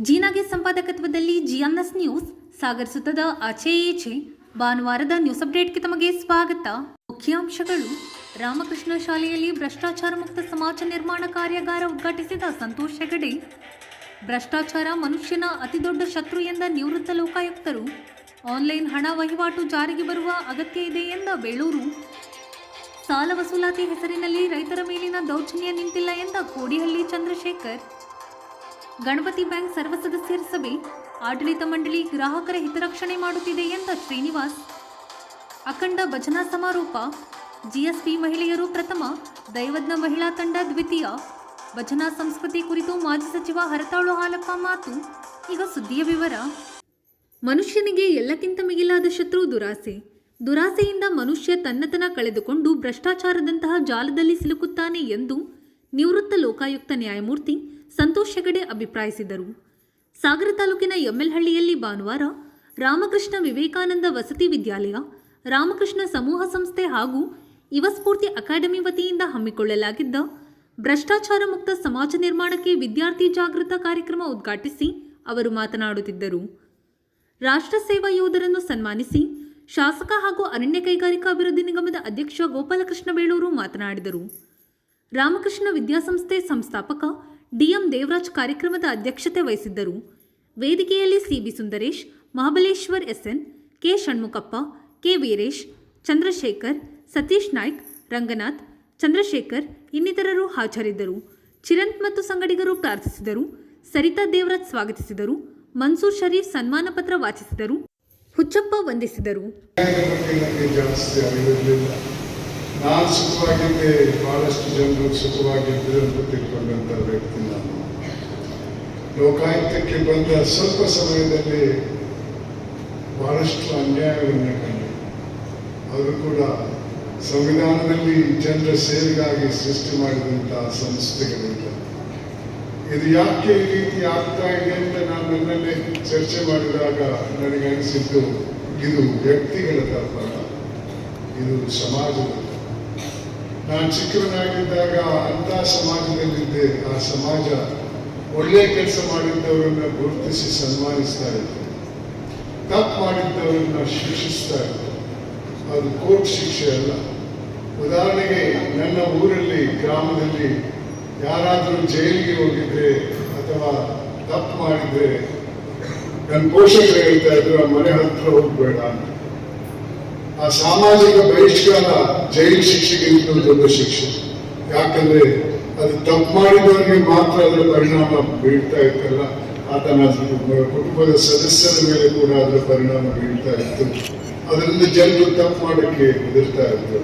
ಜೀನಾಗೆ ಸಂಪಾದಕತ್ವದಲ್ಲಿ ಜಿಎನ್ಎಸ್ news Sagar ಸುತ್ತದ ಆಚೆ ಈಚೆ ಭಾನುವಾರದ ನ್ಯೂಸ್ ಅಪ್ಡೇಟ್ಗೆ ತಮಗೆ ಸ್ವಾಗತ. ಮುಖ್ಯಾಂಶಗಳು: ರಾಮಕೃಷ್ಣ ಶಾಲೆಯಲ್ಲಿ ಭ್ರಷ್ಟಾಚಾರ ಮುಕ್ತ ಸಮಾಜ ನಿರ್ಮಾಣ ಕಾರ್ಯಾಗಾರ ಉದ್ಘಾಟಿಸಿದ ಸಂತೋಷ್ ಹೆಗಡೆ. ಭ್ರಷ್ಟಾಚಾರ ಮನುಷ್ಯನ ಅತಿದೊಡ್ಡ ಶತ್ರು ಎಂದ ನಿವೃತ್ತ ಲೋಕಾಯುಕ್ತರು. ಆನ್ಲೈನ್ ಹಣ ವಹಿವಾಟು ಜಾರಿಗೆ ಬರುವ ಅಗತ್ಯ ಇದೆ ಎಂದ ಬೇಳೂರು. ಸಾಲ ವಸೂಲಾತಿ ಹೆಸರಿನಲ್ಲಿ ರೈತರ ಮೇಲಿನ ದೌರ್ಜನ್ಯ ನಿಂತಿಲ್ಲ ಎಂದ ಕೋಡಿಹಳ್ಳಿ ಚಂದ್ರಶೇಖರ್. ಗಣಪತಿ ಬ್ಯಾಂಕ್ ಸರ್ವ ಸದಸ್ಯರ ಸಭೆ, ಆಡಳಿತ ಮಂಡಳಿ ಗ್ರಾಹಕರ ಹಿತರಕ್ಷಣೆ ಮಾಡುತ್ತಿದೆ ಎಂದ ಶ್ರೀನಿವಾಸ್. ಅಖಂಡ ಭಜನಾ ಸಮಾರೋಪ, ಜಿಎಸ್ಪಿ ಮಹಿಳೆಯರು ಪ್ರಥಮ, ದೈವಜ್ಞ ಮಹಿಳಾ ತಂಡ ದ್ವಿತೀಯ. ಭಜನಾ ಸಂಸ್ಕೃತಿ ಕುರಿತು ಮಾಜಿ ಸಚಿವ ಹರತಾಳು ಹಾಲಪ್ಪ ಮಾತು. ಈಗ ಸುದ್ದಿಯ ವಿವರ. ಮನುಷ್ಯನಿಗೆ ಎಲ್ಲಕ್ಕಿಂತ ಮಿಗಿಲಾದ ಶತ್ರು ದುರಾಸೆ. ದುರಾಸೆಯಿಂದ ಮನುಷ್ಯ ತನ್ನತನ ಕಳೆದುಕೊಂಡು ಭ್ರಷ್ಟಾಚಾರದಂತಹ ಜಾಲದಲ್ಲಿ ಸಿಲುಕುತ್ತಾನೆ ಎಂದು ನಿವೃತ್ತ ಲೋಕಾಯುಕ್ತ ನ್ಯಾಯಮೂರ್ತಿ ಸಂತೋಷ್ ಹೆಗಡೆ ಅಭಿಪ್ರಾಯಿಸಿದರು. ಸಾಗರ ತಾಲೂಕಿನ ಎಮ್ಮೆಲ್ಹಳ್ಳಿಯಲ್ಲಿ ಭಾನುವಾರ ರಾಮಕೃಷ್ಣ ವಿವೇಕಾನಂದ ವಸತಿ ವಿದ್ಯಾಲಯ, ರಾಮಕೃಷ್ಣ ಸಮೂಹ ಸಂಸ್ಥೆ ಹಾಗೂ ಯುವ ಸ್ಫೂರ್ತಿ ಅಕಾಡೆಮಿ ವತಿಯಿಂದ ಹಮ್ಮಿಕೊಳ್ಳಲಾಗಿದ್ದ ಭ್ರಷ್ಟಾಚಾರ ಮುಕ್ತ ಸಮಾಜ ನಿರ್ಮಾಣಕ್ಕೆ ವಿದ್ಯಾರ್ಥಿ ಜಾಗೃತ ಕಾರ್ಯಕ್ರಮ ಉದ್ಘಾಟಿಸಿ ಅವರು ಮಾತನಾಡುತ್ತಿದ್ದರು. ರಾಷ್ಟ್ರ ಸೇವಾ ಯೋಧರನ್ನು ಸನ್ಮಾನಿಸಿ ಶಾಸಕ ಹಾಗೂ ಅರಣ್ಯ ಕೈಗಾರಿಕಾ ಅಭಿವೃದ್ಧಿ ನಿಗಮದ ಅಧ್ಯಕ್ಷ ಗೋಪಾಲಕೃಷ್ಣ ಬೇಳೂರು ಮಾತನಾಡಿದರು. ರಾಮಕೃಷ್ಣ ವಿದ್ಯಾಸಂಸ್ಥೆ ಸಂಸ್ಥಾಪಕ ಡಿಎಂ ದೇವರಾಜ್ ಕಾರ್ಯಕ್ರಮದ ಅಧ್ಯಕ್ಷತೆ ವಹಿಸಿದ್ದರು. ವೇದಿಕೆಯಲ್ಲಿ C B Sundaresh, Mahabaleshwar S N, K Shanmukhappa, K Veeresh, Chandrashekar, Satish Naik, Ranganath, Chandrashekar ಇನ್ನಿತರರು ಹಾಜರಿದ್ದರು. ಚಿರಂತ್ ಮತ್ತು ಸಂಗಡಿಗರು ಪ್ರಾರ್ಥಿಸಿದರು. ಸರಿತಾ ದೇವರಾಜ್ ಸ್ವಾಗತಿಸಿದರು. ಮನ್ಸೂರ್ ಶರೀಫ್ ಸನ್ಮಾನ ಪತ್ರ ವಾಚಿಸಿದರು. ಹುಚ್ಚಪ್ಪ ವಂದಿಸಿದರು. ನಾನು ಸುಖವಾಗಿದ್ದೆ, ಬಹಳಷ್ಟು ಜನರು ಸುಖವಾಗಿದ್ದರು ಅಂತ ತಿಳ್ಕೊಂಡಂಥ ವ್ಯಕ್ತಿ ನಾನು. ಲೋಕಾಯುಕ್ತಕ್ಕೆ ಬಂದ ಸ್ವಲ್ಪ ಸಮಯದಲ್ಲಿ ಬಹಳಷ್ಟು ಅನ್ಯಾಯವನ್ನು ಕಂಡು, ಅವರು ಕೂಡ ಸಂವಿಧಾನದಲ್ಲಿ ಜನರ ಸೇವೆಗಾಗಿ ಸೃಷ್ಟಿ ಮಾಡಿದಂತಹ ಸಂಸ್ಥೆಗಳಿಲ್ಲ. ಇದು ಯಾಕೆ ಈ ರೀತಿ ಆಗ್ತಾ ಇದೆ ಅಂತ ನಾನು ನನ್ನಲ್ಲೇ ಚರ್ಚೆ ಮಾಡಿದಾಗ ನನಗನಿಸಿದ್ದು, ಇದು ವ್ಯಕ್ತಿಗಳ ತಪ್ಪಲ್ಲ, ಇದು ಸಮಾಜದ. ನಾನು ಚಿಕ್ಕವನಾಗಿದ್ದಾಗ ಅಂಥ ಸಮಾಜದಲ್ಲಿದ್ದೆ. ಆ ಸಮಾಜ ಒಳ್ಳೆಯ ಕೆಲಸ ಮಾಡಿದ್ದವರನ್ನ ಗುರುತಿಸಿ ಸನ್ಮಾನಿಸ್ತಾ ಇತ್ತು, ತಪ್ಪು ಮಾಡಿದ್ದವರನ್ನ ಶಿಕ್ಷಿಸ್ತಾ ಇತ್ತು. ಅದು ಕೋರ್ಟ್ ಶಿಕ್ಷೆ ಅಲ್ಲ. ಉದಾಹರಣೆಗೆ, ನನ್ನ ಊರಲ್ಲಿ, ಗ್ರಾಮದಲ್ಲಿ ಯಾರಾದರೂ ಜೈಲಿಗೆ ಹೋಗಿದ್ರೆ ಅಥವಾ ತಪ್ಪು ಮಾಡಿದ್ರೆ ನನ್ನ ಪೋಷಕರು ಹೇಳ್ತಾ ಇದ್ರು, ಆ ಮನೆ ಹತ್ರ ಹೋಗ್ಬೇಡ ಅಂತ. ಆ ಸಾಮಾಜಿಕ ಬಹಿಷ್ಕಾರ ಜೈಲು ಶಿಕ್ಷೆಗಿಂತ ದೊಡ್ಡ ಶಿಕ್ಷೆ. ಯಾಕಂದ್ರೆ ಅದು ತಪ್ಪು ಮಾಡಿದವರಿಗೆ ಮಾತ್ರ ಅದರ ಪರಿಣಾಮ ಬೀಳ್ತಾ ಇತ್ತಲ್ಲ, ಆತನ ಕುಟುಂಬದ ಸದಸ್ಯರ ಮೇಲೆ ಕೂಡ ಅದರ ಪರಿಣಾಮ ಬೀಳ್ತಾ ಇತ್ತು. ಅದರಿಂದ ಜನರು ತಪ್ಪು ಮಾಡಕ್ಕೆ ಹೆದರ್ತಾ ಇದ್ರು.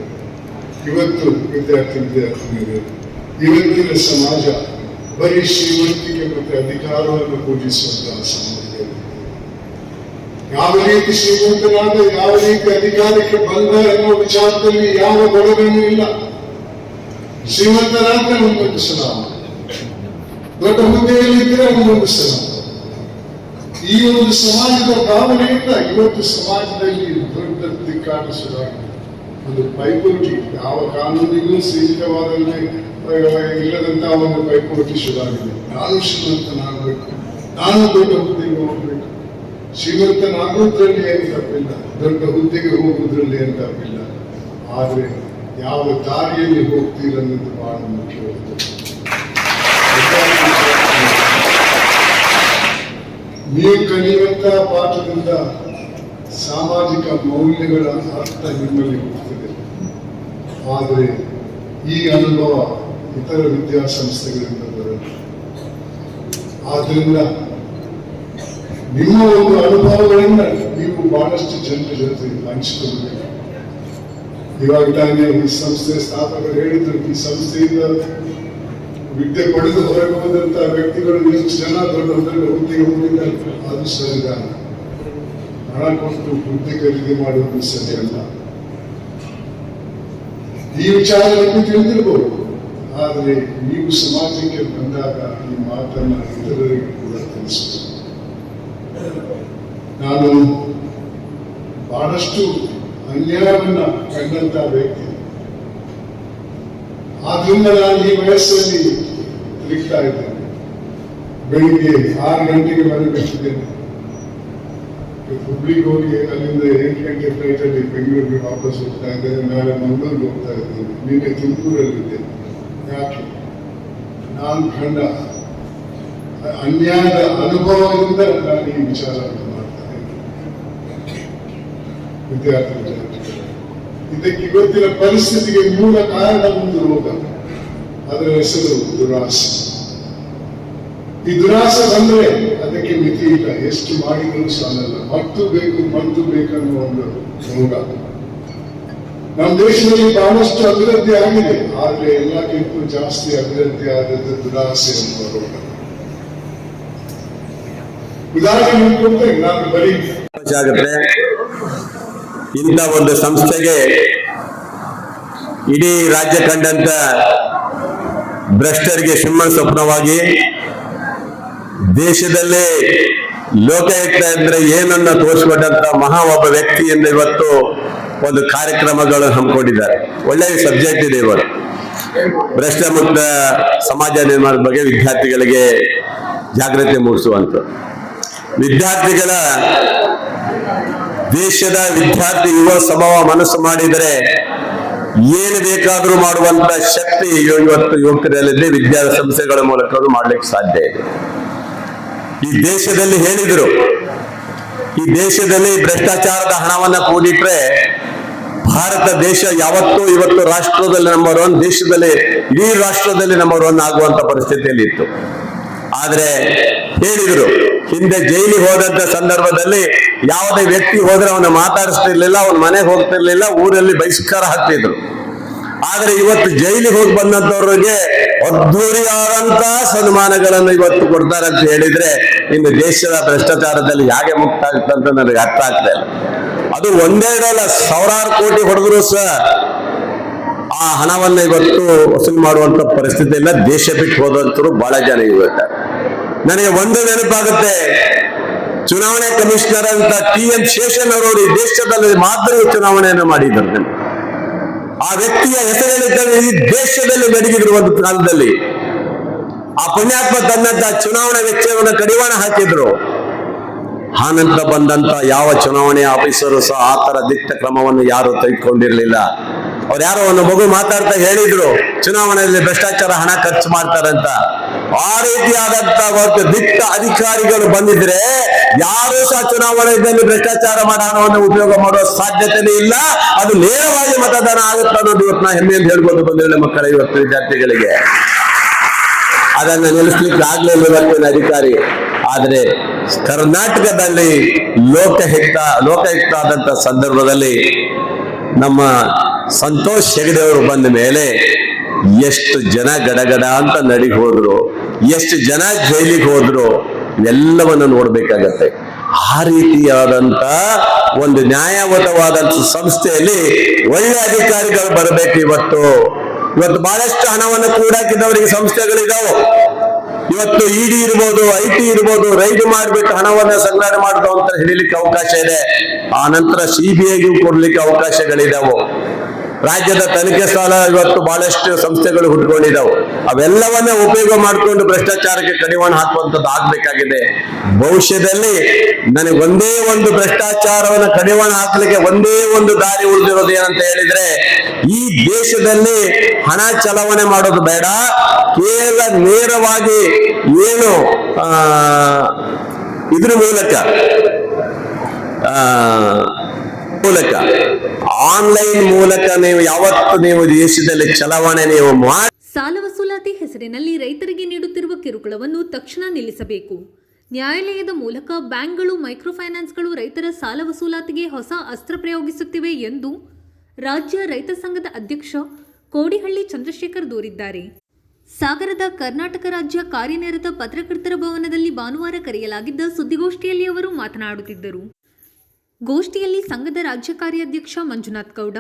ಇವತ್ತು ವಿದ್ಯಾರ್ಥಿನಿಯರು, ಇವತ್ತಿನ ಸಮಾಜ ಬರೀ ಶ್ರೀಮಂತಿಕೆ ಮತ್ತು ಅಧಿಕಾರವನ್ನು ಪೂಜಿಸುವಂತಹ ಸಮಾಜ. ಯಾವ ರೀತಿ ಶ್ರೀಮಂತನಾದ, ಯಾವ ರೀತಿ ಅಧಿಕಾರಕ್ಕೆ ಬಂದ ಎನ್ನುವ ವಿಚಾರದಲ್ಲಿ ಯಾವ ಗೊಡವೆನೂ ಇಲ್ಲ. ಶ್ರೀಮಂತನಾದ್ರೆ ಒಂದೊಂದು ಸಲಾಮ, ದೊಡ್ಡ ಹುದ್ದೆಯಲ್ಲಿದ್ದರೆ ಒಂದೊಂದು ಸಲಾಮ. ಈ ಒಂದು ಸಮಾಜದ ಭಾವನೆಯಿಂದ ಇವತ್ತು ಸಮಾಜದಲ್ಲಿ ದೊಡ್ಡ ದಿಕ್ಕಾಟ ಶುರುವಾಗಿದೆ. ಒಂದು ಪೈಪೋಟಿ, ಯಾವ ಕಾನೂನಿಗೂ ಸೀಮಿತವಾದಂತೆ ಇಲ್ಲದಂತಹ ಒಂದು ಪೈಪೋಟಿ ಶುರುವಾಗಿದೆ. ನಾನು ಶ್ರೀಮಂತನಾಗಬೇಕು, ನಾನು ದೊಡ್ಡ ಹುದ್ದೆಗೆ ಹೋಗ್ಬೇಕು. ಶ್ರೀಮಂತನಾಗುವುದರಲ್ಲಿ ಏನು ತಪ್ಪಿಲ್ಲ, ದೊಡ್ಡ ಹುದ್ದೆಗೆ ಹೋಗುವುದರಲ್ಲಿ ಏನು ತಪ್ಪಿಲ್ಲ. ಆದರೆ ಯಾವ ದಾರಿಯಲ್ಲಿ ಹೋಗ್ತೀರನ್ನೋದು ಬಹಳ ಮುಖ್ಯವಾದ. ನೀವು ಕಲಿಯುವಂತಹ ಪಾಠದಿಂದ ಸಾಮಾಜಿಕ ಮೌಲ್ಯಗಳ ಅರ್ಥ ನಿಮ್ಮಲ್ಲಿ ಹೋಗ್ತದೆ. ಆದರೆ ಈ ಅನುಭವ ಇತರ ವಿದ್ಯಾಸಂಸ್ಥೆಗಳಿಂದ ಬರಲ್ಲ. ಆದ್ರಿಂದ ನಿಮ್ಮ ಒಂದು ಅನುಭವಗಳನ್ನ ನೀವು ಬಹಳಷ್ಟು ಜನರ ಜೊತೆ ಹಂಚಿಕೊಳ್ಳಬೇಕು. ಇವಾಗ ತಾನೇ ಈ ಸಂಸ್ಥೆ ಸ್ಥಾಪಕರು ಹೇಳಿದ್ರು, ಈ ಸಂಸ್ಥೆಯಿಂದ ವಿದ್ಯೆ ಪಡೆದು ಹೊರಗೆ ಹೋದಂತಹ ವ್ಯಕ್ತಿಗಳು ಎಷ್ಟು ಜನ ದೊಡ್ಡ ದೊಡ್ಡ ಹುದ್ದೆಗೆ ಹೋಗಿದ್ದಾರೆ. ಅದು ಸರಿಯಾದ ಹಣ ಕೊಟ್ಟು ಹುದ್ದೆ ಖರೀದಿ ಮಾಡುವುದು ಸರಿಯಲ್ಲ. ಈ ವಿಚಾರವನ್ನು ತಿಳಿದಿರಬಹುದು. ಆದರೆ ನೀವು ಸಮಾಜಕ್ಕೆ ಬಂದಾಗ ಈ ಮಾತನ್ನ ಇತರರಿಗೆ ಕೂಡ ತಿಳಿಸಬಹುದು. ನಾನು ಬಹಳಷ್ಟು ಅನ್ಯಾಯವನ್ನ ಕಂಡಂತ ವ್ಯಕ್ತಿ. ಆದ್ರಿಂದ ನಾನು ಈ ವಯಸ್ಸಲ್ಲಿ ತಿರುಗ್ತಾ ಇದ್ದೇನೆ. ಬೆಳಿಗ್ಗೆ 6 ಗಂಟೆಗೆ ಬರಬೇಕಿದ್ದೇನೆ. ಹುಬ್ಳಿಗೆ ಹೋಗಿ ಅಲ್ಲಿಂದ 8 ಗಂಟೆ ಫ್ಲೈಟ್ ಅಲ್ಲಿ ಬೆಂಗಳೂರಿಗೆ ವಾಪಸ್ ಹೋಗ್ತಾ ಇದ್ದೇನೆ. ನಾಳೆ ಮಂಗಳೂರಿಗೆ ಹೋಗ್ತಾ ಇದ್ದೇನೆ. ನಿನ್ನೆ ತುಮಕೂರಲ್ಲಿದ್ದೆ. ಯಾಕೆ ನಾನು ಕಂಡ ಅನ್ಯಾಯದ ಅನುಭವದಿಂದ ನಾನು ಈ ವಿಚಾರವನ್ನು ಮಾಡ್ತೇನೆ. ವಿದ್ಯಾರ್ಥಿಗಳು, ಇದಕ್ಕೆ ಇವತ್ತಿನ ಪರಿಸ್ಥಿತಿಗೆ ಮೂಲ ಕಾರಣ ಒಂದು ರೋಗ, ಅದರ ಹೆಸರು ದುರಾಸೆ. ಈ ದುರಾಸೆ ಬಂದ್ರೆ ಅದಕ್ಕೆ ಮಿತಿ ಇಲ್ಲ, ಎಷ್ಟು ಮಾಡಿದರೂ ಸಾಲಲ್ಲ. ಮತ್ತು ಬೇಕನ್ನುವ ಒಂದು ರೋಗ. ನಮ್ಮ ದೇಶದಲ್ಲಿ ಬಹಳಷ್ಟು ಅಭಿವೃದ್ಧಿ ಆಗಿದೆ, ಆದ್ರೆ ಎಲ್ಲಕ್ಕಿಂತ ಜಾಸ್ತಿ ಅಭಿವೃದ್ಧಿ ಆದದ್ದು ದುರಾಸೆ ಎನ್ನುವ ರೋಗ. ಉದಾಹರಣೆ ಕೊಡ್ತೇನೆ, ನಾನು ಬರೀ ಆಗುತ್ತೆ. ಇಂಥ ಒಂದು ಸಂಸ್ಥೆಗೆ ಇಡೀ ರಾಜ್ಯ ಕಂಡಂತ ಭ್ರಷ್ಟರಿಗೆ ಸಿಂಹ ಸ್ವಪ್ನವಾಗಿ ದೇಶದಲ್ಲೇ ಲೋಕಾಯುಕ್ತ ಅಂದ್ರೆ ಏನನ್ನ ತೋರಿಸ್ಕೊಂಡಂತ ಮಹಾ ಒಬ್ಬ ವ್ಯಕ್ತಿಯಿಂದ ಇವತ್ತು ಒಂದು ಕಾರ್ಯಕ್ರಮಗಳು ಹಮ್ಮಿಕೊಂಡಿದ್ದಾರೆ. ಒಳ್ಳೆಯ ಸಬ್ಜೆಕ್ಟ್ ಇದೆ ಇವತ್ತು, ಭ್ರಷ್ಟ ಮುಕ್ತ ಸಮಾಜ ನಿರ್ಮಾಣದ ಬಗ್ಗೆ ವಿದ್ಯಾರ್ಥಿಗಳಿಗೆ ಜಾಗೃತಿ ಮೂಡಿಸುವಂತ. ವಿದ್ಯಾರ್ಥಿಗಳ ದೇಶದ ವಿದ್ಯಾರ್ಥಿ ಯುವ ಸಮೂಹ ಮನಸ್ಸು ಮಾಡಿದರೆ ಏನು ಬೇಕಾದರೂ ಮಾಡುವಂತ ಶಕ್ತಿ ಇವತ್ತು ಯುವಕರಲ್ಲಿದೆ. ವಿದ್ಯಾಸಂಸ್ಥೆಗಳ ಮೂಲಕ ಮಾಡ್ಲಿಕ್ಕೆ ಸಾಧ್ಯ ಇದೆ. ಈ ದೇಶದಲ್ಲಿ ಹೇಳಿದ್ರು, ಈ ದೇಶದಲ್ಲಿ ಭ್ರಷ್ಟಾಚಾರದ ಹಣವನ್ನ ಕೂಡಿಟ್ರೆ ಭಾರತ ದೇಶ ಯಾವತ್ತೂ ಇವತ್ತು ರಾಷ್ಟ್ರದಲ್ಲಿ ನಂಬರ್ 1, ದೇಶದಲ್ಲಿ ಇಡೀ ರಾಷ್ಟ್ರದಲ್ಲಿ ನಂಬರ್ 1 ಆಗುವಂತ ಪರಿಸ್ಥಿತಿಯಲ್ಲಿ ಇತ್ತು. ಆದ್ರೆ ಹೇಳಿದ್ರು, ಹಿಂದೆ ಜೈಲಿಗೆ ಹೋದಂತ ಸಂದರ್ಭದಲ್ಲಿ ಯಾವುದೇ ವ್ಯಕ್ತಿ ಹೋದ್ರೆ ಅವನ ಮಾತಾಡಿಸ್ತಿರ್ಲಿಲ್ಲ, ಅವನ ಮನೆಗೆ ಹೋಗ್ತಿರ್ಲಿಲ್ಲ, ಊರಲ್ಲಿ ಬಹಿಷ್ಕಾರ ಹಾಕ್ತಿದ್ರು. ಆದ್ರೆ ಇವತ್ತು ಜೈಲಿಗೆ ಹೋಗಿ ಬಂದಂತವ್ರಿಗೆ ಅದ್ಧೂರಿಯಾದಂತ ಸನ್ಮಾನಗಳನ್ನು ಇವತ್ತು ಕೊಡ್ತಾರೆ ಅಂತ ಹೇಳಿದ್ರೆ ಇನ್ನು ದೇಶದ ಭ್ರಷ್ಟಾಚಾರದಲ್ಲಿ ಹೇಗೆ ಮುಕ್ತ ಆಗ್ತಂತ ನನಗೆ ಅರ್ಥ ಆಗ್ತಾ ಇಲ್ಲ. ಅದು ಒಂದೆರಡಲ್ಲ, ಸಾವಿರಾರು ಕೋಟಿ ಹೊಡೆದ್ರು ಸಹ ಆ ಹಣವನ್ನ ಇವತ್ತು ವಸೂಲು ಮಾಡುವಂತ ಪರಿಸ್ಥಿತಿ ಇಲ್ಲ. ದೇಶ ಬಿಟ್ಟು ಹೋದಂತರು ಬಹಳ ಜನ ಇವತ್ತು. ನನಗೆ ಒಂದು ನೆನಪಾಗುತ್ತೆ, ಚುನಾವಣೆ ಕಮಿಷನರ್ ಅಂತ TN ಶೇಷನ್ ಅವರು ಈ ದೇಶದಲ್ಲಿ ಮಾದರಿ ಚುನಾವಣೆಯನ್ನು ಮಾಡಿದ್ದಾರೆ. ಆ ವ್ಯಕ್ತಿಯ ಹೆಸರಿನಲ್ಲಿ ಈ ದೇಶದಲ್ಲಿ ನಡಗಿದ್ರು ಒಂದು ಕಾಲದಲ್ಲಿ. ಆ ಪುಣ್ಯಾತ್ಮ ತನ್ನಂತ ಚುನಾವಣಾ ವೆಚ್ಚವನ್ನು ಕಡಿವಾಣ ಹಾಕಿದ್ರು. ಆ ನಂತರ ಬಂದಂತ ಯಾವ ಚುನಾವಣೆ ಆಫೀಸರು ಸಹ ಆ ತರ ದಿಟ್ಟ ಕ್ರಮವನ್ನು ಯಾರು ತೆಗೆದುಕೊಂಡಿರ್ಲಿಲ್ಲ. ಅವ್ರು ಯಾರೋ ಒಂದು ಮಗು ಮಾತಾಡ್ತಾ ಹೇಳಿದ್ರು, ಚುನಾವಣೆಯಲ್ಲಿ ಭ್ರಷ್ಟಾಚಾರ ಹಣ ಖರ್ಚು ಮಾಡ್ತಾರಂತ. ಆ ರೀತಿಯಾದಂತ ಒಂದು ದಿಟ್ಟ ಅಧಿಕಾರಿಗಳು ಬಂದಿದ್ರೆ ಯಾರು ಸಹ ಚುನಾವಣೆಯಲ್ಲಿ ಭ್ರಷ್ಟಾಚಾರ ಮಾಡೋ ಹಣವನ್ನು ಉಪಯೋಗ ಮಾಡುವ ಸಾಧ್ಯತೆನೇ ಇಲ್ಲ. ಅದು ನೇರವಾಗಿ ಮತದಾನ ಆಗುತ್ತೆ ಅನ್ನೋದು ಇವತ್ತು ನಾ ಹೆಮ್ಮೆಯಿಂದ ಹೇಳ್ಬೋದು ಬಂದಿರಲಿ ಮಕ್ಕಳ ಇವತ್ತು ವಿದ್ಯಾರ್ಥಿಗಳಿಗೆ. ಅದನ್ನು ನಿಲ್ಲಿಸ್ಲಿಕ್ಕೆ ಆಗ್ಲಿಲ್ಲ ಇವತ್ತಿನ ಅಧಿಕಾರಿ. ಆದ್ರೆ ಕರ್ನಾಟಕದಲ್ಲಿ ಲೋಕಾಯುಕ್ತ ಆದಂತ ಸಂದರ್ಭದಲ್ಲಿ ನಮ್ಮ ಸಂತೋಷ್ ಹೆಗಡೆ ಅವರು ಬಂದ ಮೇಲೆ ಎಷ್ಟು ಜನ ಗಡಗಡ ಅಂತ ನಡಿಗೆ ಹೋದ್ರು, ಎಷ್ಟು ಜನ ಜೈಲಿಗೆ ಹೋದ್ರು, ಎಲ್ಲವನ್ನು ನೋಡ್ಬೇಕಾಗತ್ತೆ. ಆ ರೀತಿಯಾದಂತ ಒಂದು ನ್ಯಾಯಯುತವಾದಂತ ಸಂಸ್ಥೆಯಲ್ಲಿ ಒಳ್ಳೆ ಅಧಿಕಾರಿಗಳು ಬರಬೇಕು. ಇವತ್ತು ಬಹಳಷ್ಟು ಹಣವನ್ನು ಕೂಡಾಕಿದವರಿಗೆ ಸಂಸ್ಥೆಗಳಿದಾವೆ. ಇವತ್ತು ED ಇರ್ಬೋದು, IT ಇರ್ಬೋದು, ರೈಡ್ ಮಾಡಿಬಿಟ್ಟು ಹಣವನ್ನ ಸಂಗ್ರಹಣೆ ಮಾಡುದು ಅಂತ ಹೇಳಿಲಿಕ್ಕೆ ಅವಕಾಶ ಇದೆ. ಆ ನಂತರ CBIಗೂ ಕೊಡ್ಲಿಕ್ಕೆ ಅವಕಾಶಗಳಿದಾವೆ. ರಾಜ್ಯದ ತನಿಖೆ ಸ್ಥಾನ ಇವತ್ತು ಬಹಳಷ್ಟು ಸಂಸ್ಥೆಗಳು ಹುಟ್ಕೊಂಡಿದ್ದಾವೆ. ಅವೆಲ್ಲವನ್ನ ಉಪಯೋಗ ಮಾಡಿಕೊಂಡು ಭ್ರಷ್ಟಾಚಾರಕ್ಕೆ ಕಡಿವಾಣ ಹಾಕುವಂಥದ್ದು ಆಗ್ಬೇಕಾಗಿದೆ. ಭವಿಷ್ಯದಲ್ಲಿ ನನಗೆ ಒಂದೇ ಒಂದು ಭ್ರಷ್ಟಾಚಾರವನ್ನು ಕಡಿವಾಣ ಹಾಕ್ಲಿಕ್ಕೆ ಒಂದೇ ಒಂದು ದಾರಿ ಉಳಿದಿರೋದು ಏನಂತ ಹೇಳಿದ್ರೆ, ಈ ದೇಶದಲ್ಲಿ ಹಣ ಚಲಾವಣೆ ಮಾಡೋದು ಬೇಡ, ಕೇವಲ ನೇರವಾಗಿ ಏನು ಇದ್ರ ಮೂಲಕ ಆನ್ಲೈನ್ ಮೂಲಕ ನೀವು ದೇಶದಲ್ಲಿ ಚಲಾವಣೆ ನೀವು ಮಾಡಿ. ಸಾಲ ವಸೂಲಾತಿ ಹೆಸರಿನಲ್ಲಿ ರೈತರಿಗೆ ನೀಡುತ್ತಿರುವ ಕಿರುಕುಳವನ್ನು ತಕ್ಷಣ ನಿಲ್ಲಿಸಬೇಕು. ನ್ಯಾಯಾಲಯದ ಮೂಲಕ ಬ್ಯಾಂಕ್ಗಳು, ಮೈಕ್ರೋ ಫೈನಾನ್ಸ್ಗಳು ರೈತರ ಸಾಲ ವಸೂಲಾತಿಗೆ ಹೊಸ ಅಸ್ತ್ರ ಪ್ರಯೋಗಿಸುತ್ತಿವೆ ಎಂದು ರಾಜ್ಯ ರೈತ ಸಂಘದ ಅಧ್ಯಕ್ಷ ಕೋಡಿಹಳ್ಳಿ ಚಂದ್ರಶೇಖರ್ ದೂರಿದ್ದಾರೆ. ಸಾಗರದ ಕರ್ನಾಟಕ ರಾಜ್ಯ ಕಾರ್ಯನಿರತ ಪತ್ರಕರ್ತರ ಭವನದಲ್ಲಿ ಭಾನುವಾರ ಕರೆಯಲಾಗಿದ್ದ ಸುದ್ದಿಗೋಷ್ಠಿಯಲ್ಲಿ ಅವರು ಮಾತನಾಡುತ್ತಿದ್ದರು. ಗೋಷ್ಠಿಯಲ್ಲಿ ಸಂಘದ ರಾಜ್ಯ ಕಾರ್ಯಾಧ್ಯಕ್ಷ ಮಂಜುನಾಥ್ ಗೌಡ,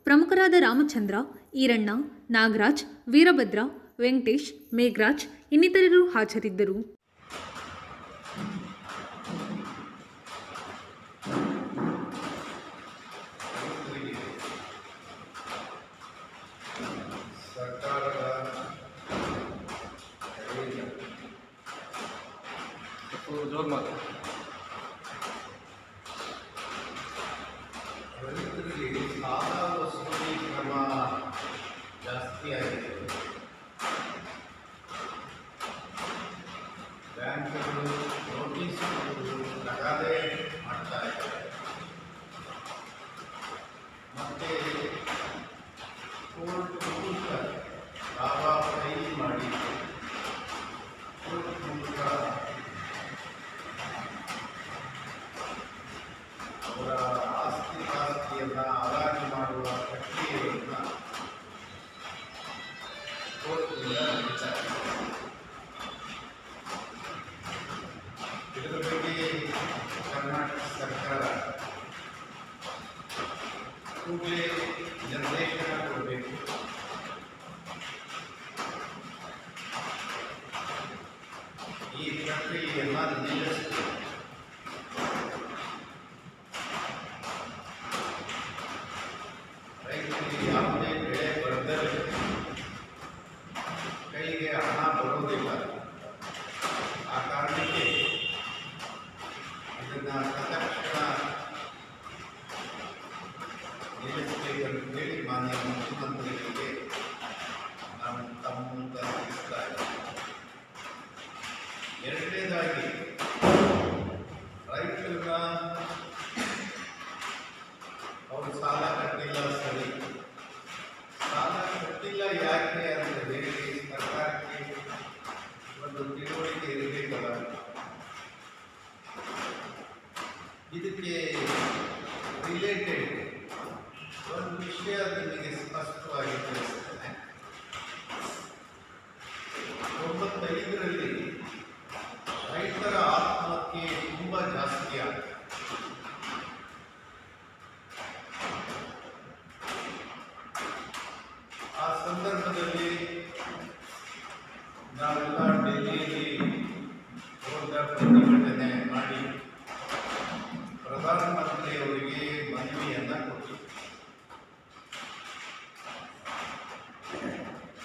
ಪ್ರಮುಖರಾದ ರಾಮಚಂದ್ರ, ಈರಣ್ಣ, ನಾಗರಾಜ್, ವೀರಭದ್ರ, ವೆಂಕಟೇಶ್, ಮೇಘರಾಜ್ ಇನ್ನಿತರರು ಹಾಜರಿದ್ದರು. ರೈತರಿಗೆ ಸಾಲ ವಸೂಲಿ ಕ್ರಮ ಜಾಸ್ತಿ ಆಗಿದೆ. ಬ್ಯಾಂಕ್ಗಳು ನೋಟಿಸ್ ತಗಾದೆ ಮಾಡ್ತಾ ಇದ್ದಾರೆ. ಮತ್ತೆ ಕೋರ್ಟ್ ಮೂಲಕ ಲಾಭ ಫೈಲ್ ಮಾಡಿ ಕೋರ್ಟ್ ಮೂಲಕ ಅವರ ಆಸ್ತಿಯನ್ನು ಹರಾಜು ಮಾಡುವ ಪ್ರಕ್ರಿಯೆಯನ್ನು ಕೋರ್ಟ್ನಿಂದ ನಡೀತಾರೆ. ಇದರ ಬಗ್ಗೆ ಕರ್ನಾಟಕ ಸರ್ಕಾರ ಕೂಡಲೇ ನಿರ್ದೇಶನ ಕೊಡಬೇಕು. ಈ ಪ್ರಕ್ರಿಯೆಯನ್ನು ನಿಲ್ಲಿಸಬೇಕು. ರೈತರಿಗೆ ಯಾವುದೇ ಬೆಳೆ ಬರದಲ್ಲಿ ಕೈಗೆ ಹಣ ಬರುವುದಿಲ್ಲ. ಆ ಕಾರಣಕ್ಕೆ ಇದನ್ನು ತತ್ಕ್ಷಣ ನಿಲ್ಲಿಸಬೇಕಂತ ಹೇಳಿ ಮಾನ್ಯ ಮುಖ್ಯಮಂತ್ರಿಗಳಿಗೆ ನಾನು ತಮ್ಮ ಮೂಲಕ ತಿಳಿಸ್ತಾ ಇದ್ದೇನೆ. ಎರಡನೇದಾಗಿ ರೈತರನ್ನ ಅವರು ಸಾಲ ಕಟ್ಟಿಲ್ಲ, ಸರಿ, ಸಾಲ ಕಟ್ಟಿಲ್ಲ ಯಾಕೆ ಅಂತ ಹೇಳಿ ಸರ್ಕಾರಕ್ಕೆ ಒಂದು ತಿಳುವಳಿಕೆ ಇರಬೇಕಲ್ಲ. ಇದಕ್ಕೆ ರಿಲೇಟೆಡ್ ಒಂದು ವಿಷಯ ನಿಮಗೆ ಸ್ಪಷ್ಟವಾಗಿ ತಿಳಿಸ್ತೇನೆ. 95ರಲ್ಲಿ ರೈತರ ಆತ್ಮಹತ್ಯೆ ತುಂಬ ಜಾಸ್ತಿ ಆಗಿದೆ. ಆ ಸಂದರ್ಭದಲ್ಲಿ ನಾವೆಲ್ಲ ಡೆಲ್ಲಿಯಲ್ಲಿ ಹೋದ ಪ್ರತಿಭಟನೆ ಮಾಡಿ ಪ್ರಧಾನಮಂತ್ರಿಯವರಿಗೆ ಮನವಿಯನ್ನು ಕೊಟ್ಟಿದ್ದರು.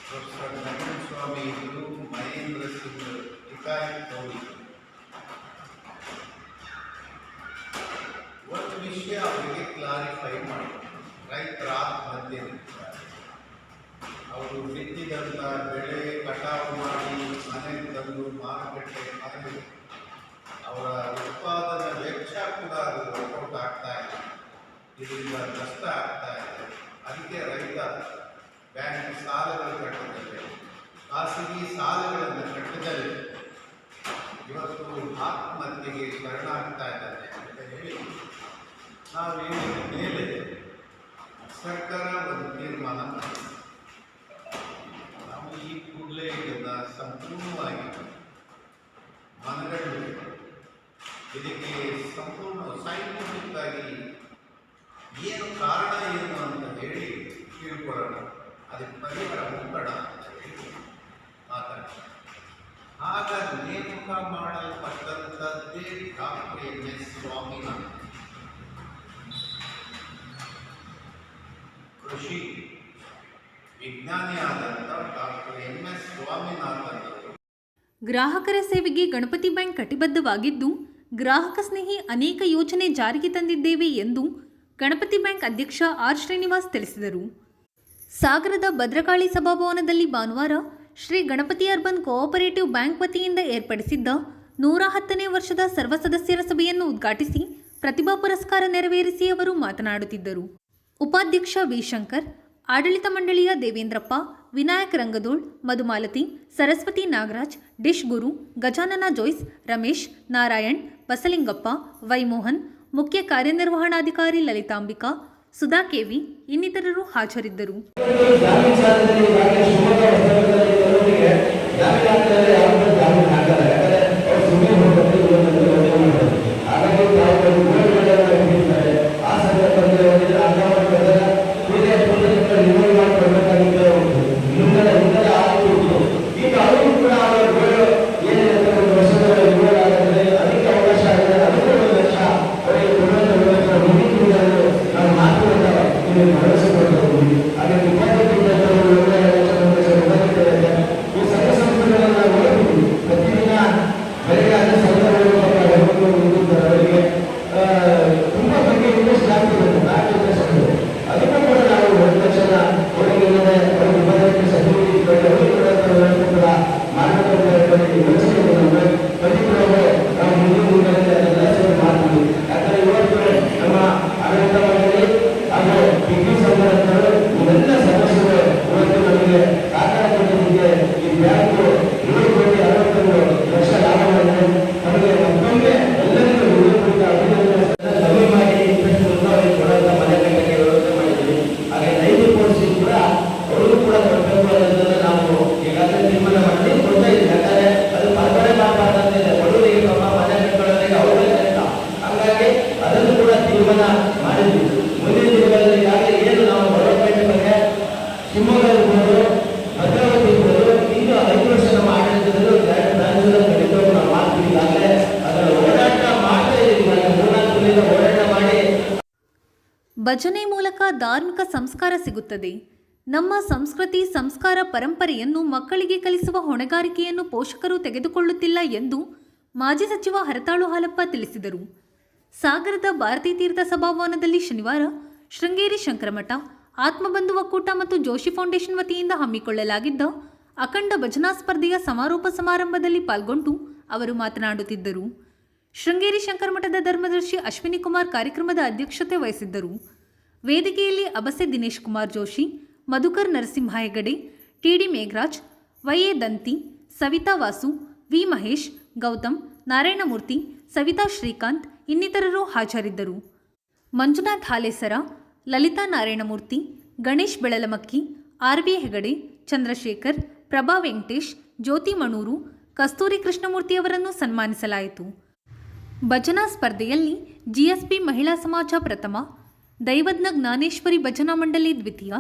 ಪ್ರೊಫೆಸರ್ ನರಸಿಂಹಸ್ವಾಮಿ ಇದ್ದರು, ಮಹೇಂದ್ರ ಸಿಂಗ್ ಟಿಕಾಯತ್ ಅವರು. ಒಂದು ವಿಷಯ ಅವರಿಗೆ ಕ್ಲಾರಿಫೈ ಮಾಡಿ, ರೈತರ ಆತ್ಮಹತ್ಯೆ ಅವರು ಬಿತ್ತಿದಂಥ ಬೆಳೆ ಕಟಾವು ಮಾಡಿ ಮನೆಗೆ ತಂದು ಮಾರುಕಟ್ಟೆ ಮಾಡಿ ಅವರ ಉತ್ಪಾದನಾ ವೆಚ್ಚ ಕೂಡ ಅದು ವರ್ಕೌಟ್ ಆಗ್ತಾ ಇದೆ. ಇದರಿಂದ ನಷ್ಟ ಆಗ್ತಾ ಇದೆ. ಅದಕ್ಕೆ ರೈತ ಬ್ಯಾಂಕ್ ಸಾಲಗಳು ಕಟ್ಟುತ್ತದೆ, ಖಾಸಗಿ ಸಾಲಗಳನ್ನು ಕಟ್ಟದಲ್ಲಿ ಇವತ್ತು ಆತ್ಮಹತ್ಯೆಗೆ ಶರಣಾಗ್ತಾ ಇದ್ದಾರೆ ಅಂತ ಹೇಳಿ ನಾವು ಹೇಳಿದ ಮೇಲೆ ಸರ್ಕಾರ ಒಂದು ತೀರ್ಮಾನ ಮಾಡಿದೆ. ನಾವು ಈ ಕೂಡಲೇ ಇದನ್ನು ಸಂಪೂರ್ಣವಾಗಿ ಮನಗಂಡು ಇದಕ್ಕೆ ಸಂಪೂರ್ಣ ಸೈಂಟಿಫಿಕ್ ಆಗಿ ಏನು ಕಾರಣ ಏನು ಅಂತ ಹೇಳಿ ತಿಳ್ಕೊಳ್ಳೋಣ, ಅದಕ್ಕೆ ಪರಿಹಾರ ಹುಡುಕೋಣ ಅಂತ ಹೇಳಿ ಮಾತಾಡ್ತಾರೆ. ಆಗ ನೇಮಕ ಮಾಡಲ್ಪಟ್ಟಂಥದ್ದೇ ಡಾಕ್ಟರ್ MS ಸ್ವಾಮಿನಾಥನ್, ಕೃಷಿ ವಿಜ್ಞಾನಿಯಾದಂಥ ಡಾಕ್ಟರ್ MS ಸ್ವಾಮಿನಾಥನ್ ಅವರು. ಗ್ರಾಹಕರ ಸೇವೆಗೆ ಗಣಪತಿ ಬ್ಯಾಂಕ್ ಕಟಿಬದ್ಧವಾಗಿದ್ದು ಗ್ರಾಹಕ ಸ್ನೇಹಿ ಅನೇಕ ಯೋಜನೆ ಜಾರಿಗೆ ತಂದಿದ್ದೇವೆ ಎಂದು ಗಣಪತಿ ಬ್ಯಾಂಕ್ ಅಧ್ಯಕ್ಷ ಆರ್ ಶ್ರೀನಿವಾಸ್ ತಿಳಿಸಿದರು. ಸಾಗರದ ಭದ್ರಕಾಳಿ ಸಭಾಭವನದಲ್ಲಿ ಭಾನುವಾರ Shri Ganapati urban cooperative bank ವತಿಯಿಂದ ಏರ್ಪಡಿಸಿದ್ದ 110ನೇ ವರ್ಷದ ಸರ್ವ ಸದಸ್ಯರ ಸಭೆಯನ್ನು ಉದ್ಘಾಟಿಸಿ ಪ್ರತಿಭಾ ಪುರಸ್ಕಾರ ನೆರವೇರಿಸಿ ಅವರು ಮಾತನಾಡುತ್ತಿದ್ದರು. ಉಪಾಧ್ಯಕ್ಷ ವಿ ಶಂಕರ್, ಆಡಳಿತ ಮಂಡಳಿಯ ದೇವೇಂದ್ರಪ್ಪ, ವಿನಾಯಕ್ ರಂಗದೋಳ್, ಮಧುಮಾಲತಿ, ಸರಸ್ವತಿ ನಾಗರಾಜ್, ಡಿಶ್ ಗುರು, ಗಜಾನನ ಜೋಯ್ಸ್, ರಮೇಶ್, ನಾರಾಯಣ್, ಬಸಲಿಂಗಪ್ಪ, ವೈಮೋಹನ್, ಮುಖ್ಯ ಕಾರ್ಯನಿರ್ವಹಣಾಧಿಕಾರಿ ಲಲಿತಾಂಬಿಕಾ, ಸುಧಾ ಕೆವಿ ಇನ್ನಿತರರು ಹಾಜರಿದ್ದರು. ಪ್ರತಿದಿನ ಭಜನೆ ಮೂಲಕ ಧಾರ್ಮಿಕ ಸಂಸ್ಕಾರ ಸಿಗುತ್ತದೆ. ನಮ್ಮ ಸಂಸ್ಕೃತಿ ಸಂಸ್ಕಾರ ಪರಂಪರೆಯನ್ನು ಮಕ್ಕಳಿಗೆ ಕಲಿಸುವ ಹೊಣೆಗಾರಿಕೆಯನ್ನು ಪೋಷಕರು ತೆಗೆದುಕೊಳ್ಳುತ್ತಿಲ್ಲ ಎಂದು ಮಾಜಿ ಸಚಿವ ಹರತಾಳು ಹಾಲಪ್ಪ ತಿಳಿಸಿದರು. ಸಾಗರದ ಭಾರತೀ ತೀರ್ಥ ಸಭಾಭವನದಲ್ಲಿ ಶನಿವಾರ ಶೃಂಗೇರಿ ಶಂಕರಮಠ, ಆತ್ಮಬಂಧು ಒಕ್ಕೂಟ ಮತ್ತು ಜೋಶಿ ಫೌಂಡೇಶನ್ ವತಿಯಿಂದ ಹಮ್ಮಿಕೊಳ್ಳಲಾಗಿದ್ದ ಅಖಂಡ ಭಜನಾ ಸ್ಪರ್ಧೆಯ ಸಮಾರೋಪ ಸಮಾರಂಭದಲ್ಲಿ ಪಾಲ್ಗೊಂಡು ಅವರು ಮಾತನಾಡುತ್ತಿದ್ದರು. ಶೃಂಗೇರಿ ಶಂಕರಮಠದ ಧರ್ಮದರ್ಶಿ ಅಶ್ವಿನಿ ಕುಮಾರ್ ಕಾರ್ಯಕ್ರಮದ ಅಧ್ಯಕ್ಷತೆ ವಹಿಸಿದ್ದರು. ವೇದಿಕೆಯಲ್ಲಿ ಅಬಸೆ Dinesh Kumar Joshi, Madhukar Narasimha Hegde, TD Megharaj, YA Danti, Savita Vasu, V Mahesh, Gautam, Narayanamurthy, Savita Srikanth ಇನ್ನಿತರರು ಹಾಜರಿದ್ದರು. ಮಂಜುನಾಥ್ ಹಾಲೇಸರ, ಲಲಿತಾ ನಾರಾಯಣಮೂರ್ತಿ, ಗಣೇಶ್ ಬೆಳಲಮಕ್ಕಿ, ಆರ್.ವಿ. ಹೆಗಡೆ, ಚಂದ್ರಶೇಖರ್, ಪ್ರಭಾ ವೆಂಕಟೇಶ್, ಜ್ಯೋತಿ ಮಣೂರು, ಕಸ್ತೂರಿ ಕೃಷ್ಣಮೂರ್ತಿಯವರನ್ನು ಸನ್ಮಾನಿಸಲಾಯಿತು. ಭಜನಾ ಸ್ಪರ್ಧೆಯಲ್ಲಿ ಜಿಎಸ್ಬಿ ಮಹಿಳಾ ಸಮಾಜ ಪ್ರಥಮ, ದೈವಜ್ಞ ಜ್ಞಾನೇಶ್ವರಿ ಭಜನಾ ಮಂಡಳಿ ದ್ವಿತೀಯ,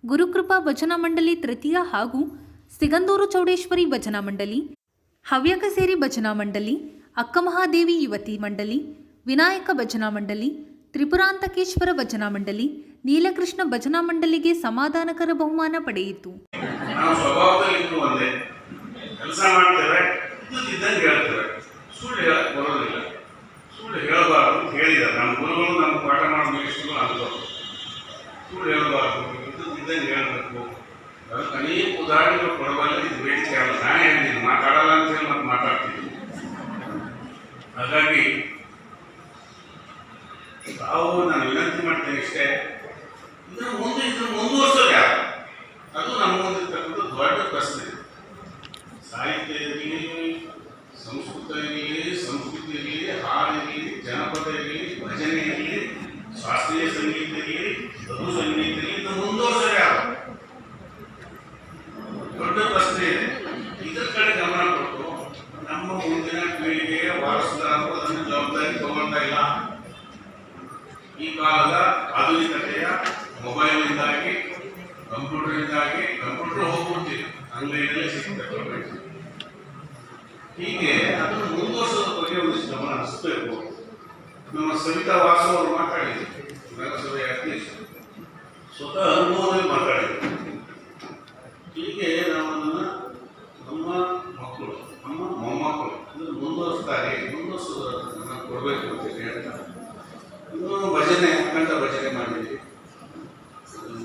ಗುರುಕೃಪಾ ಭಜನಾ ಮಂಡಳಿ ತೃತೀಯ ಹಾಗೂ ಸಿಗಂದೂರು ಚೌಡೇಶ್ವರಿ ಭಜನಾ ಮಂಡಳಿ, ಹವ್ಯಕ ಸೇರಿ ಭಜನಾ ಮಂಡಳಿ, ಅಕ್ಕಮಹಾದೇವಿ ಯುವತಿ ಮಂಡಳಿ, ವಿನಾಯಕ ಭಜನಾ ಮಂಡಳಿ, ತ್ರಿಪುರಾಂತಕೇಶ್ವರ ಭಜನಾ ಮಂಡಳಿ, ನೀಲಕೃಷ್ಣ ಭಜನಾ ಮಂಡಳಿಗೆ ಸಮಾಧಾನಕರ ಬಹುಮಾನ ಪಡೆಯಿತು. ನಾವು ಸ್ವಭಾವದಲ್ಲಿ ಒಂದೇ ಕೆಲಸ ಮಾಡ್ತೇವೆ, ಇದ್ದಂಗೆ ಹೇಳ್ತೇವೆ, ಸುಳ್ಳು ಹೇಳಕ್ ಬರೋದಿಲ್ಲ. ಸುಳ್ಳು ಹೇಳಬಾರ್ದು ಅಂತ ಹೇಳಿದ್ದಾರೆ ನಮ್ಮ ಗುರುಗಳು, ನಮ್ಮ ಪಾಠ ಮಾಡೋ ಮೇಷ್ಟ್ರು ಅನ್ಬೋದು. ಸುಳ್ಳು ಹೇಳಬಾರ್ದು, ಇದ್ದಂಗೆ ಹೇಳಬೇಕು. ಅದಕ್ಕೆ ಅನೇಕ ಉದಾಹರಣೆಗಳು ಕೊಡಬಲ್ಲ. ಇದು ಬೇಡಿಕೆ ಅಲ್ಲ, ನಾನೇ ಹೇಳ್ತೀನಿ, ಮಾತಾಡಲ್ಲ ಅಂತ ಹೇಳಿ ಮತ್ತೆ ಮಾತಾಡ್ತೀನಿ. ಹಾಗಾಗಿ ತಾವು ನಾನು ವಿನಂತಿ ಮಾಡ್ತೇನೆ ಇಷ್ಟೇ, ಇದನ್ನು ಮುಂದುವರ್ಸೋದು ಯಾರು? ಅದು ನಮ್ಮ ಮುಂದಿರ್ತಕ್ಕಂಥ ದೊಡ್ಡ ಪ್ರಶ್ನೆ. ಸಾಹಿತ್ಯ ಇರಲಿ, ಸಂಸ್ಕೃತ ಇರಲಿ, ಸಂಸ್ಕೃತಿ ಇರಲಿ, ಹಾಡಿರಲಿ, ಜನಪದ ಇರಲಿ, ಭಜನೆ ಇರಲಿ, ಶಾಸ್ತ್ರೀಯ ಸಂಗೀತ ಇರಲಿ, ಲಘು ಸಂಗೀತ ಇರಲಿ, ಇದು ಮುಂದುವರ್ಸೋದು ಯಾರು? ದೊಡ್ಡ ಪ್ರಶ್ನೆ ಇದೆ. ಇದರ ಕಡೆ ಗಮನ ಕೊಟ್ಟು ನಮ್ಮ ಮುಂದಿನ ಪೀಳಿಗೆಯ ವಾರಸುದಾರರು ಅದನ್ನು ಜವಾಬ್ದಾರಿ ತಗೊಳ್ತಾ ಇಲ್ಲ. ಈ ಕಾಲದ ಆಧುನಿಕತೆಯ ಮೊಬೈಲ್ನಿಂದಾಗಿ, ಕಂಪ್ಯೂಟರ್ ಹೋಗ್ಬಿಡ್ತೀವಿ, ಅಂಗಡಿಯಲ್ಲೇ ಸಿಗ್ತದೆ. ಹೀಗೆ ಅದನ್ನು ಮುಂದುವರಿಸೋದ್ರ ಬಗ್ಗೆ ಒಂದಿಷ್ಟು ಗಮನ ಹರಿಸಬೇಕು. ನಮ್ಮ ಸವಿತಾ ವಾಸು ಅವರು ಮಾತಾಡಿದ್ರು, ನಗರಸಭೆಯ ಅಧ್ಯಕ್ಷರು, ಸ್ವತಃ ಅನುಭವದಲ್ಲಿ ಮಾತಾಡಿದ್ರು. ಹೀಗೆ ನಾವು ನಮ್ಮ ಮಕ್ಕಳು, ನಮ್ಮ ಮೊಮ್ಮಕ್ಕಳು ಇದನ್ನು ಮುಂದುವರಿಸೋದನ್ನು ಕೊಡಬೇಕು ಅಂತ ಹೇಳ್ತಾರೆ. ಇನ್ನೂ ಭಜನೆ, ಅಖಂಡ ಭಜನೆ ಮಾಡಿದ್ದೀವಿ,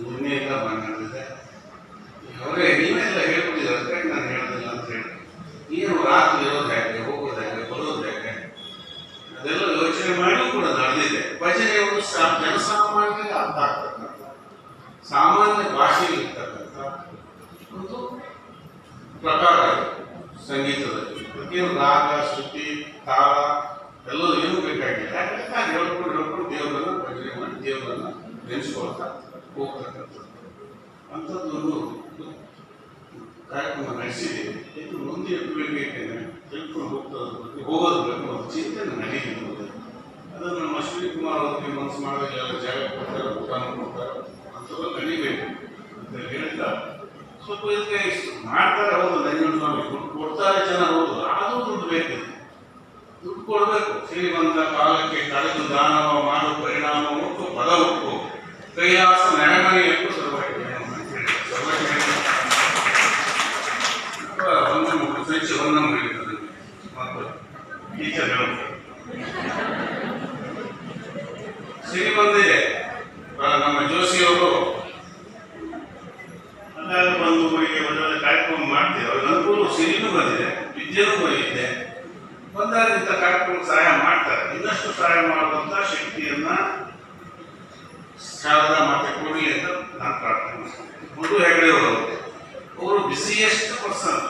ಮುನ್ನೆಯಿಂದ ಮಾತನಾಡಿದೆ. ಅವರೇ ನೀವೆಲ್ಲ ಹೇಳ್ಬಿಟ್ಟಿದ್ದಾರೆ, ಅದಕ್ಕೆ ನಾನು ಹೇಳೋದಿಲ್ಲ ಅಂತ ಹೇಳಿ. ಏನು ರಾತ್ರಿ ಇರೋದು ಯಾಕೆ, ಹೋಗೋದು ಯಾಕೆ, ಬರೋದು ಯಾಕೆ, ಅದೆಲ್ಲ ಯೋಚನೆ ಮಾಡಿ ಕೂಡ ನಡೆದಿದೆ. ಭಜನೆ ಒಂದು ಜನಸಾಮಾನ್ಯರಿಗೆ ಅರ್ಥ ಆಗ್ತಕ್ಕಂಥ, ಸಾಮಾನ್ಯ ಭಾಷೆಯಲ್ಲಿ ಇರ್ತಕ್ಕಂಥ ಒಂದು ಪ್ರಕಾರ ಸಂಗೀತದಲ್ಲಿ. ಏನು ರಾಗ, ಶ್ರುತಿ, ತಾಳ ಎಲ್ಲರೂ ಏನೂ ಬೇಕಾಗಿಲ್ಲ. ಯಾಕಂದ್ರೆ ನಾನು ಹೇಳ್ಕೊಂಡು ದೇವರನ್ನು ಭಜನೆ ಮಾಡಿ ದೇವರನ್ನು ನೆನೆಸ್ಕೊಳ್ತಾ ಹೋಗ್ತಕ್ಕಂಥದ್ದು ಅಂಥದ್ದೊಂದು ಕಾರ್ಯಕ್ರಮ ನಡೆಸಿದ್ದೀವಿ. ಇದು ಮುಂದಿನ ಪೀಳಿಗೆಗೆ ತಿಳ್ಕೊಂಡು ಹೋಗೋದ್ರ ಬಗ್ಗೆ ಒಂದು ಚಿಂತನೆ ನಡೀತಿರ್ಬೋದು. ಅದನ್ನು ನಮ್ಮ ಅಶ್ವಿನಿ ಕುಮಾರ್ ಅವರಿಗೆ ಮನಸ್ಸು ಮಾಡಿದಾಗ ಎಲ್ಲ ಜಾಗ ಕೊಡ್ತಾರೆ, ಉತ್ಥಾನ ಕೊಡ್ತಾರೆ, ಅಂಥದ್ದು ನಡೀಬೇಕು ಅಂತ ಹೇಳ್ತಾ ಸ್ವಲ್ಪ ಇದಕ್ಕೆ ಇಷ್ಟು ಮಾಡ್ತಾರೆ. ಹೌದು, ನಂಜನ ಸ್ವಾಮಿ ದುಡ್ಡು ಕೊಡ್ತಾರೆ, ಜನ ಹೌದು, ಆದರೂ ದುಡ್ಡು ಬೇಕಿದೆ, ದುಡ್ಡು ಕೊಡಬೇಕು. ಶ್ರೀಮಂತ ಕಾಲಕ್ಕೆ ಕಳೆದು ದಾನವ ಮಾಡುವ ಪರಿಣಾಮ ಉಂಟು, ಪದ ಉಂಟು, ಕೈಲಾಸ ನೆರಮನೆ ಎಂದು ಸರ್ವಜ್ಞ ಒಂದು ಹೇಳಿದ್ದಾರೆ ಮತ್ತು ಟೀಚರ್ ಹೇಳ್ತಾರೆ. ಸಿರಿ ಬಂದಿದೆ, ನಮ್ಮ ಜೋಶಿಯವರು ಅಲ್ಲಾದ್ರೂ ಬಂದು ಊರಿಗೆ ಒಂದೊಂದು ಕಾರ್ಯಕ್ರಮ ಮಾಡ್ತೀವಿ. ಅವ್ರಿಗೆ ಅನುಕೂಲ ಸಿರಿನೂ ಬಂದಿದೆ, ವಿದ್ಯೆನೂ ಬಂದಿದೆ. ಬಂದಾಗ ಇಂಥ ಕಾರ್ಯಕ್ರಮಕ್ಕೆ ಸಹಾಯ ಮಾಡ್ತಾರೆ. ಇನ್ನಷ್ಟು ಸಹಾಯ ಮಾಡುವಂಥ ಶಕ್ತಿಯನ್ನ ಶಾರದಾ ಮಾತೆ ಕೊಡಲಿ ಅಂತ ನಾನು ಪ್ರಾರ್ಥನೆ ಮಾಡ್ತೀನಿ. ಮಧು ಹೆಗಡೆ ಅವರು ಬಿಸಿಯೆಸ್ಟ್ ಪರ್ಸನ್,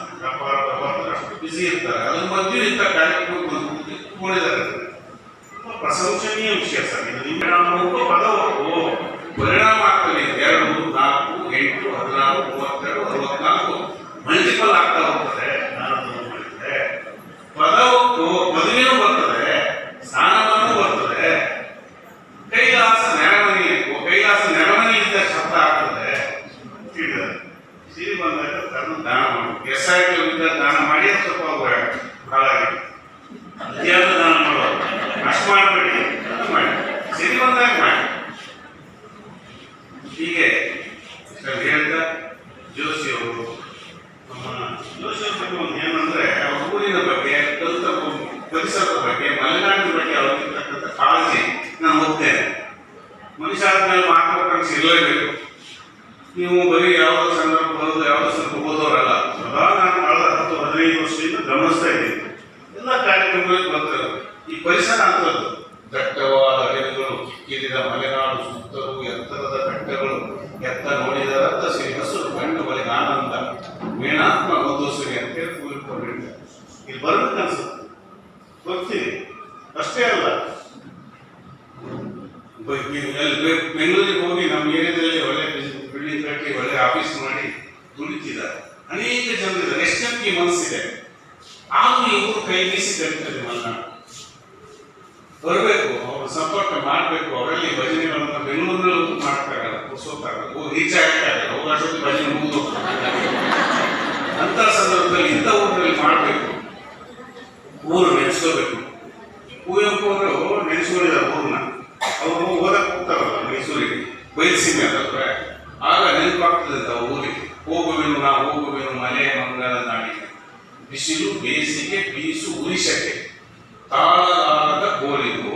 ಅಷ್ಟು ಬಿಸಿ ಇರ್ತಾರೆ. ಅದ್ರ ಮಧ್ಯೆ ಇಂಥ ಕಾರ್ಯಕ್ರಮಕ್ಕೆ ಬಂದು ಕೂಡಿದ್ದಾರೆ. ತುಂಬ ಪ್ರಶಂಸನೀಯ ವಿಷಯ ಸರ್. ಇದು ನಿಮ್ಮ ಪದ ಪರಿಣಾಮ ಆಗ್ತದೆ. 2, 4, 8, 16, 32, 64 ಮಲ್ಟಿಪಲ್ ಆಗ್ತಾ ಹೋಗ್ತದೆ. ಪದವಕ್ಕೂ ಮದುವೆನೂ ಬರ್ತದೆ, ಸ್ಥಾನಮಾನವೂ ಬರ್ತದೆ. ಕೈಲಾಸ ನೆರಮನೆಗೂ ಕೈಲಾಸ ನೆರಮನೆಯಿಂದ ಶಬ್ದ ಆಗ್ತದೆ. ಸಿರಿ ಬಂದಾಗ ಅದನ್ನು ದಾನ ಮಾಡಿ, SIT ದಾನ ಮಾಡಿ, ಸ್ವಲ್ಪ ಹಾಳಾಗಿ ಅಧ್ಯಾತ್ಮ ದಾನ ಮಾಡೋದು ಅಷ್ಟು ಮಾಡಬೇಡಿ, ಅದು ಮಾಡಿ. ಸಿರಿ ಬಂದಾಗ ಮಾಡಿ. ಹೇಳಿದ ಜೋಶಿ ಅವರು, ನಮ್ಮ ಜೋಶಿ ಅವ್ರ ಬಗ್ಗೆ ಒಂದು ಏನಂದ್ರೆ ಅವ್ರ ಊರಿನ ಬಗ್ಗೆ, ಕಲಿತ ಪರಿಸರದ ಬಗ್ಗೆ, ಮಲೆನಾಡಿನ ಬಗ್ಗೆ ಅವ್ರಿಗಿರ್ತಕ್ಕಂಥ ಕಾಳಜಿ ನಾನು ಓದ್ತೇನೆ. ಮನುಷ್ಯ ಆದ್ಮೇಲೆ ಮಹತ್ವಾಕಾಂಕ್ಷೆ ಇರಲೇಬೇಕು. ನೀವು ಬರೀ ಯಾವುದೋ ಸಂದರ್ಭ ಬರೋದು, ಯಾವುದೋ ಸಂದರ್ಭ ಓದೋರಲ್ಲ. ಸದಾ ನಾನು ಕಳೆದ 10-15 ವರ್ಷದಿಂದ ಗಮನಿಸ್ತಾ ಇದ್ದೀನಿ. ಎಲ್ಲ ಕಾರ್ಯಕ್ರಮಗಳಿಗೆ ಬರ್ತಾರೆ. ಈ ಪರಿಸರ ಅಂತದ್ದು ದಟ್ಟವಾದ ಅರಣ್ಯಗಳು, ಕಿಕ್ಕಿರಿದ ಮಲೆನಾಡು, ಸುತ್ತಲೂ ಎತ್ತರದ ಬೆಟ್ಟಗಳು, ಎತ್ತ ನೋಡಿದರಂತ ಶ್ರೀ ಹಸುರು ಗಂಡು ಬಲಿಗೆ ಆನಂದ, ಮೇಣಾತ್ಮ ಮಧುಸೂರಿ ಅಂತೇಳಿ ಕೂರಿಕೊಂಡಿರ್ತಾರೆ. ಇಲ್ಲಿ ಬರ್ಬೇಕು ಅನ್ಸುತ್ತೆ, ಬರ್ತೀವಿ. ಅಷ್ಟೇ ಅಲ್ಲ, ಬೆಂಗಳೂರಿಗೆ ಹೋಗಿ ನಮ್ಮ ಏರಿಯಾದಲ್ಲಿ ಒಳ್ಳೆ ಬಿಲ್ಡಿಂಗ್ ಕಟ್ಟಿ ಒಳ್ಳೆ ಆಫೀಸ್ ಮಾಡಿ ದುಡಿತಿದ್ದಾರೆ ಅನೇಕ ಜನರಿದ್ದಾರೆ. ಎಷ್ಟು ಜನಕ್ಕೆ ಮನಸ್ಸಿದೆ, ಆದ್ರೂ ಇವರು ಕೈ ಬೀಸಿ ಕರೀತಾರೆ. ಮಲೆನಾಡು ಬರಬೇಕು, ಅವ್ರ ಸಂಪರ್ಕ ಮಾಡಬೇಕು. ಅವರಲ್ಲಿ ಭಜನೆಗಳನ್ನ ಬೆಂಗಳೂರಿನಲ್ಲೂ ಮಾಡಕ್ಕಾಗಲ್ಲ, ಕೂರ್ಸೋಕ್ಕಾಗಲ್ಲ, ರೀಚ್ ಆಗಕ್ಕಾಗಲ್ಲ. ಅವ್ರ ಅಷ್ಟೊಂದು ಭಜನೆ ಮುಗಿದು ಅಂತ ಸಂದರ್ಭದಲ್ಲಿ ಇಂಥ ಊರಿನಲ್ಲಿ ಮಾಡಬೇಕು, ಊರು ನೆನೆಸ್ಕೋಬೇಕು. ಕುವೆಂಪು ಅವರು ನೆನೆಸ್ಕೊಂಡಿದ್ದಾರೆ ಊರನ್ನ. ಅವರು ಓದಕ್ಕೆ ಹೋಗ್ತಾರಲ್ಲ ಮೈಸೂರಿಗೆ, ಬಯಲುಸೀಮೆ ಅಂತಂದ್ರೆ ಆಗ ನೆನಪಾಗ್ತದೆ ಅಂತ ಊರಿಗೆ. ಹೋಗುವೆನು ನಾ ಹೋಗುವೆನು ಮಲೆ ಮಂಗಲ ನಾಡಿಗೆ, ಬಿಸಿಲು ಬೇಸಿಗೆ ಬೀಸು ಉರಿಸಕ್ಕೆ ತಾಳಲಾರದ ಗೋಲಿದು.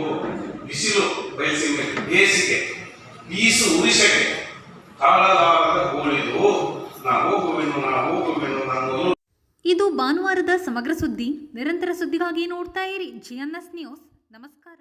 ಬಿಸಿಲು ಬಯಲುಸೀಮೆ, ಬೇಸಿಗೆ ಬೀಸು ಉರಿಸಕ್ಕೆ ತಾಳಲಾರದ ಗೋಲಿದು. ನಾ ಹೋಗುವೆನು ನಾನು. ಇದು ಭಾನುವಾರದ ಸಮಗ್ರ ಸುದ್ದಿ. ನಿರಂತರ ಸುದ್ದಿಗಾಗಿ ನೋಡ್ತಾ ಇರಿ GNS ನ್ಯೂಸ್. ನಮಸ್ಕಾರ.